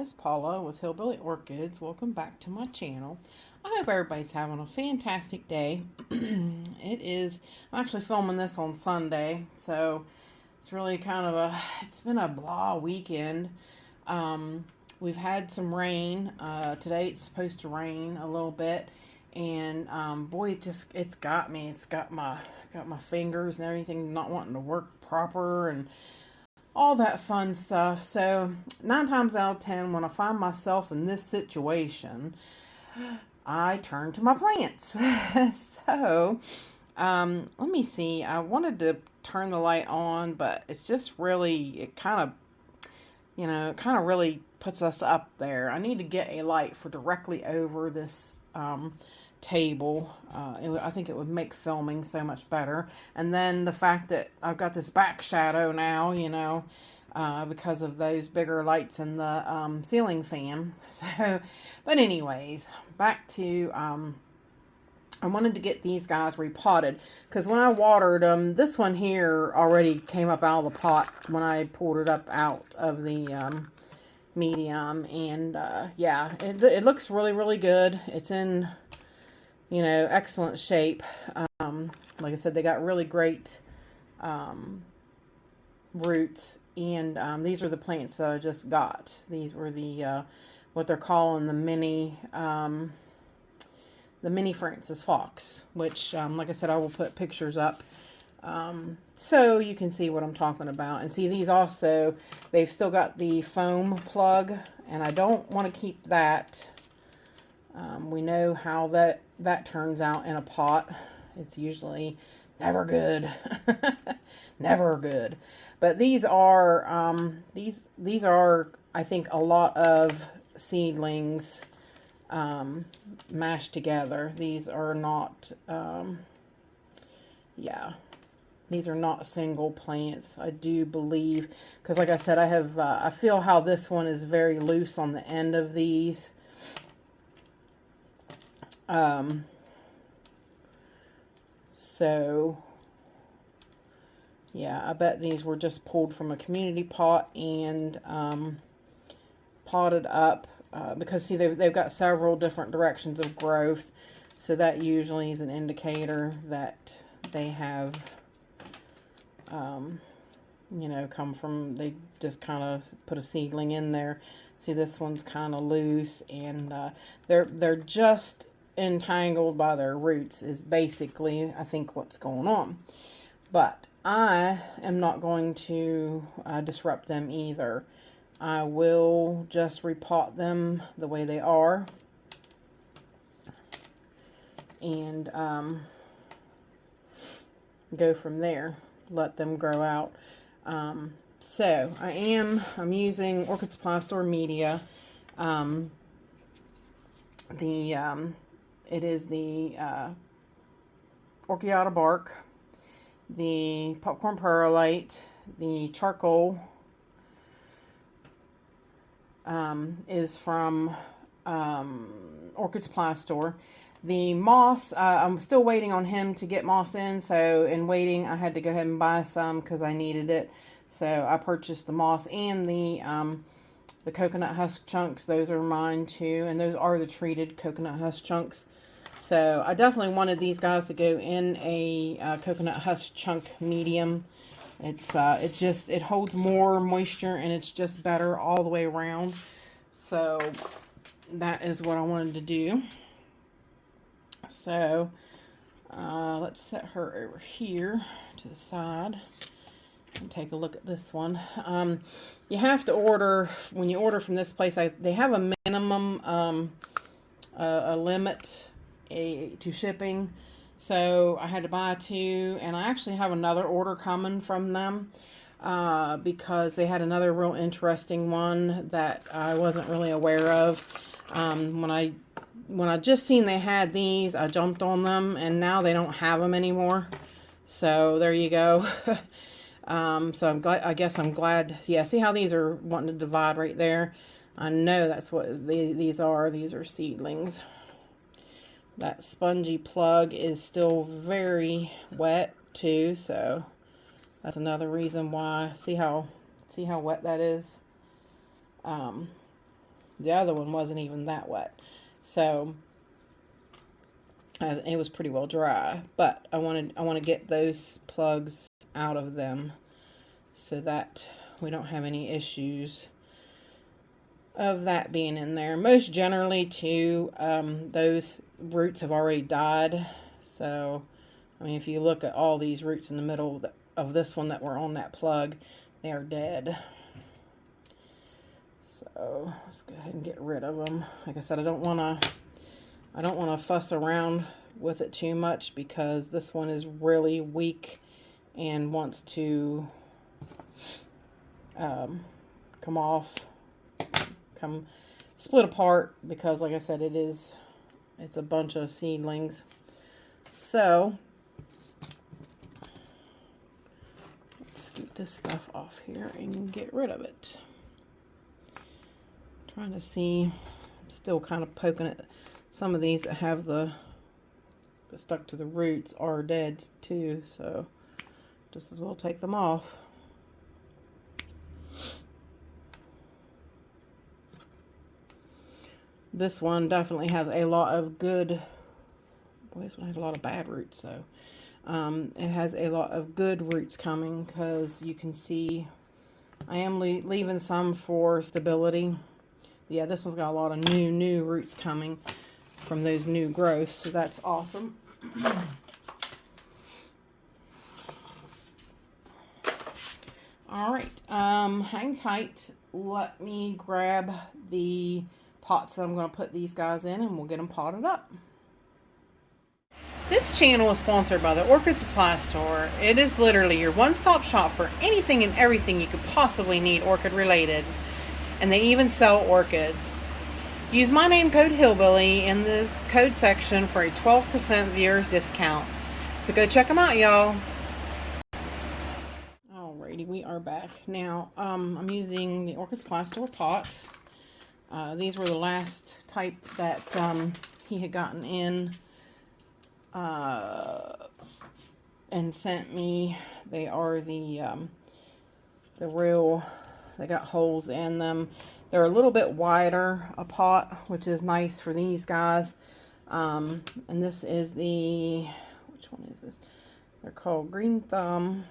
is Paula with Hillbilly Orchids. Welcome back to my channel. I hope everybody's having a fantastic day. I'm actually filming this on Sunday, so it's really it's been a blah weekend. We've had some rain. Today it's supposed to rain a little bit, and boy, it's got me. It's got my fingers and everything not wanting to work proper and all that fun stuff. So 9 times out of 10, when I find myself in this situation, I turn to my plants. So let me see. I wanted to turn the light on, but it's just really, it kind of really puts us up there. I need to get a light for directly over this table. I think it would make filming so much better. And then the fact that I've got this back shadow now, because of those bigger lights in the ceiling fan. So, but anyways, back to I wanted to get these guys repotted because when I watered them, this one here already came up out of the pot when I pulled it up out of the medium, and yeah, it looks really good. It's in excellent shape. Like I said, they got really great roots, and these are the plants that I just got. These were the what they're calling the mini Frances Fox, which like I said, I will put pictures up so you can see what I'm talking about. And see, these also, they've still got the foam plug, and I don't want to keep that. We know how that turns out in a pot. It's usually never good. Never good. But these are I think a lot of seedlings mashed together. These are not these are not single plants, I do believe, because like I said, I feel how this one is very loose on the end of these. So yeah, I bet these were just pulled from a community pot and potted up, because see, they've got several different directions of growth, so that usually is an indicator that they have come from, they just kind of put a seedling in there. See, this one's kind of loose, and they're just entangled by their roots is basically, I think, what's going on. But I am not going to disrupt them either. I will just repot them the way they are, and go from there. Let them grow out. So I'm using Orchid Supply Store media. It is the Orchiata bark, the popcorn perlite, the charcoal is from Orchid Supply Store. The moss, I'm still waiting on him to get moss in, so in waiting, I had to go ahead and buy some because I needed it. So I purchased the moss and the coconut husk chunks. Those are mine too, and those are the treated coconut husk chunks. So I definitely wanted these guys to go in a coconut husk chunk medium. It holds more moisture, and it's just better all the way around. So that is what I wanted to do. So let's set her over here to the side and take a look at this one. You have to order, when you order from this place, they have a minimum a limit to shipping, so I had to buy 2, and I actually have another order coming from them because they had another real interesting one that I wasn't really aware of. When I just seen they had these, I jumped on them, and now they don't have them anymore. So there you go. So I guess I'm glad. Yeah, see how these are wanting to divide right there? I know that's what these are. These are seedlings. That spongy plug is still very wet too, so that's another reason why. See how wet that is? The other one wasn't even that wet. So it was pretty well dry, but I want to get those plugs out of them so that we don't have any issues of that being in there. Most generally too, those roots have already died. So I mean, if you look at all these roots in the middle of this one that were on that plug, they are dead. So let's go ahead and get rid of them. Like I said, I don't want to fuss around with it too much because this one is really weak and wants to come off, split apart, because like I said, it's a bunch of seedlings. So let's scoot this stuff off here and get rid of it. Trying to see, still kind of poking at some of these that have the stuck to the roots are dead too, so just as well take them off. This one definitely has a lot of good, well, this one has a lot of bad roots, so it has a lot of good roots coming, because you can see I am leaving some for stability. Yeah, this one's got a lot of new roots coming from those new growths, so that's awesome. All right, hang tight. Let me grab the pots that I'm going to put these guys in, and we'll get them potted up. This channel is sponsored by the Orchid Supply Store. It is literally your one-stop shop for anything and everything you could possibly need orchid related. And they even sell orchids. Use my name code Hillbilly in the code section for a 12% viewers discount. So go check them out, y'all. Alrighty, we are back. Now, I'm using the Orchid Supply Store pots. These were the last type that he had gotten in and sent me. They are the real, they got holes in them. They're a little bit wider a pot, which is nice for these guys. And this is the, which one is this? They're called Green Thumb.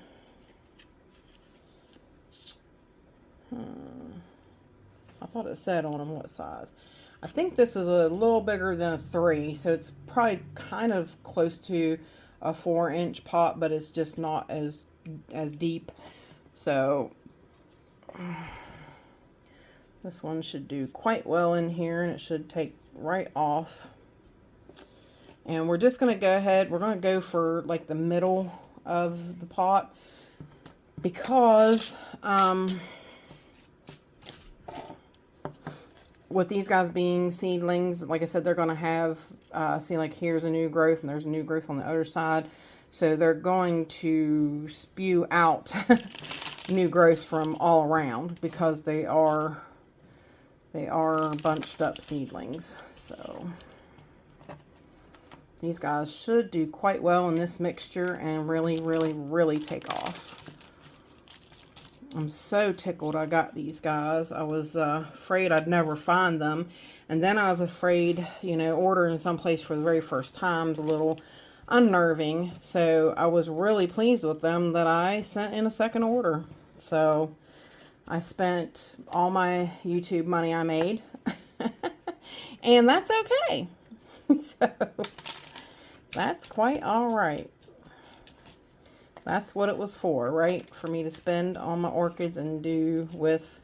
I thought it said on them what size. I think this is a little bigger than a 3, so it's probably kind of close to a 4-inch pot, but it's just not as deep. So this one should do quite well in here, and it should take right off. And we're just going to go ahead, we're going to go for like the middle of the pot, because with these guys being seedlings, like I said, they're going to have, see, like here's a new growth and there's a new growth on the other side. So they're going to spew out new growths from all around, because they are bunched up seedlings. So these guys should do quite well in this mixture and really take off. I'm so tickled I got these guys. I was afraid I'd never find them. And then I was afraid, you know, ordering someplace for the very first time is a little unnerving. So I was really pleased with them that I sent in a second order. So I spent all my YouTube money I made. And that's okay. So that's quite all right. That's what it was for, right? For me to spend on my orchids and do with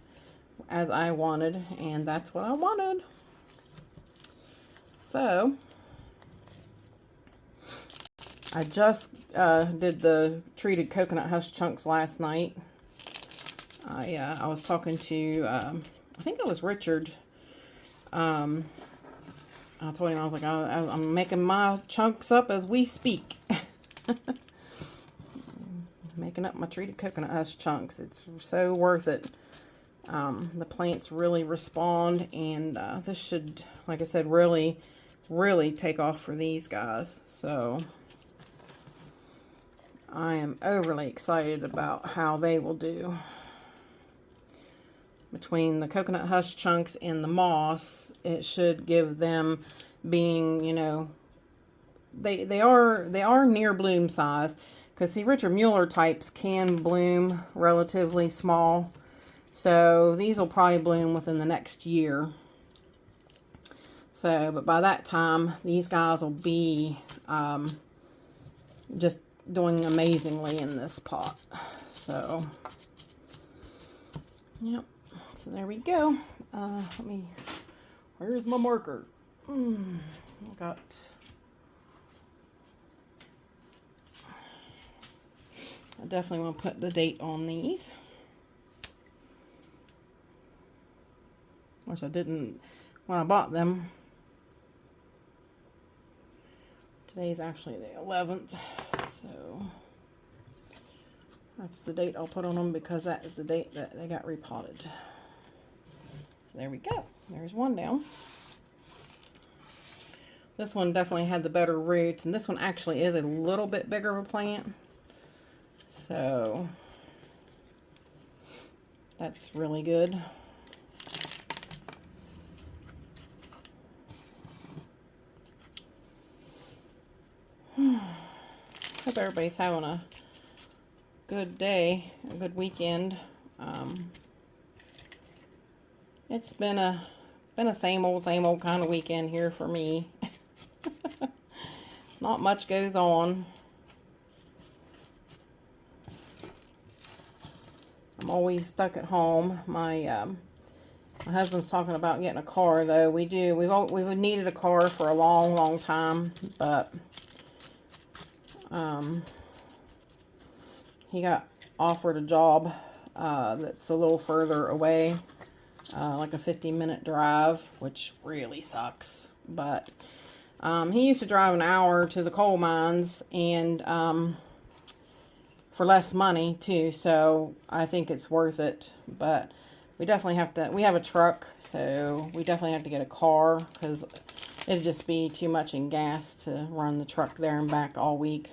as I wanted. And that's what I wanted. So I just did the treated coconut husk chunks last night. I was talking to, I think it was Richard. I told him, I was like, I'm making my chunks up as we speak. Making up my treated coconut husk chunks. It's so worth it. The plants really respond, and this should, like I said, really take off for these guys. So I am overly excited about how they will do. between the coconut husk chunks and the moss, it should give them being, you know, they are near bloom size, because see, Richard Mueller types can bloom relatively small, so these will probably bloom within the next year. So, but by that time, these guys will be just doing amazingly in this pot. So, yep. So there we go. Where's my marker? I definitely want to put the date on these. Which I didn't when I bought them. Today's actually the 11th, so that's the date I'll put on them, because that is the date that they got repotted. So there we go. There's one down. This one definitely had the better roots, and this one actually is a little bit bigger of a plant. So that's really good. Hope everybody's having a good day, a good weekend. It's been a same old kind of weekend here for me. Not much goes on. I'm always stuck at home. My husband's talking about getting a car, though. We've needed a car for a long time, but he got offered a job that's a little further away, like a 50-minute drive, which really sucks. But he used to drive an hour to the coal mines, and for less money too, so I think it's worth it. But we definitely have to, we have a truck, so we definitely have to get a car, because it'd just be too much in gas to run the truck there and back all week.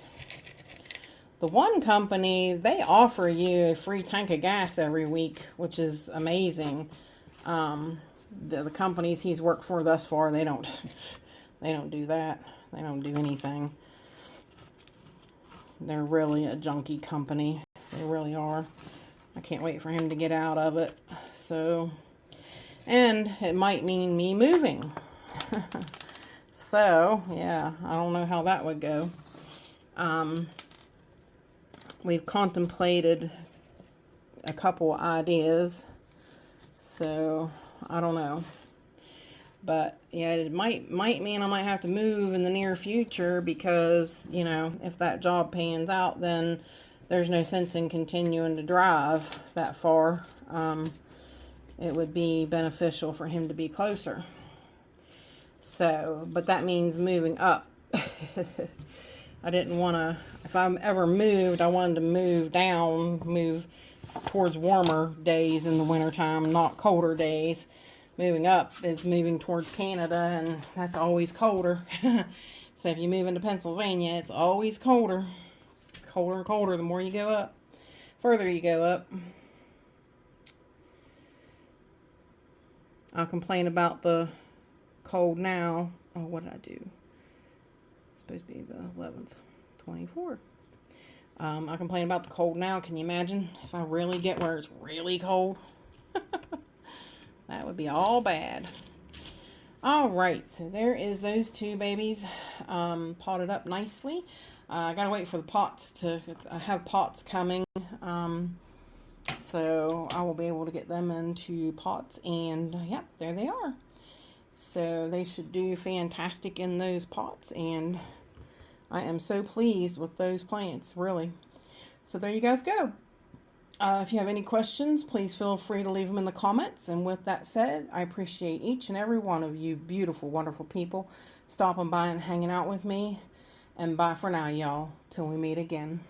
The one company, they offer you a free tank of gas every week, which is amazing. The companies he's worked for thus far, they don't do that. They don't do anything. They're really a junky company. They really are. I can't wait for him to get out of it. So, and it might mean me moving. So, yeah, I don't know how that would go. We've contemplated a couple ideas, so I don't know. But yeah, it might mean I might have to move in the near future, because, you know, if that job pans out, then there's no sense in continuing to drive that far. It would be beneficial for him to be closer. So, but that means moving up. I didn't want to, if I ever moved, I wanted to move down, move towards warmer days in the wintertime, not colder days. Moving up is moving towards Canada, and that's always colder. So if you move into Pennsylvania, it's always colder. Colder and colder the more you go up, further you go up. I'll complain about the cold now. Oh, what did I do? It's supposed to be the 11th, 24. I complain about the cold now. Can you imagine if I really get where it's really cold? That would be all bad. All right, so there is those two babies potted up nicely. I gotta wait for the pots to, I have pots coming. So I will be able to get them into pots, and yep, there they are. So they should do fantastic in those pots, and I am so pleased with those plants, really. So there you guys go. If you have any questions, please feel free to leave them in the comments. And with that said, I appreciate each and every one of you beautiful, wonderful people stopping by and hanging out with me. And bye for now, y'all, till we meet again.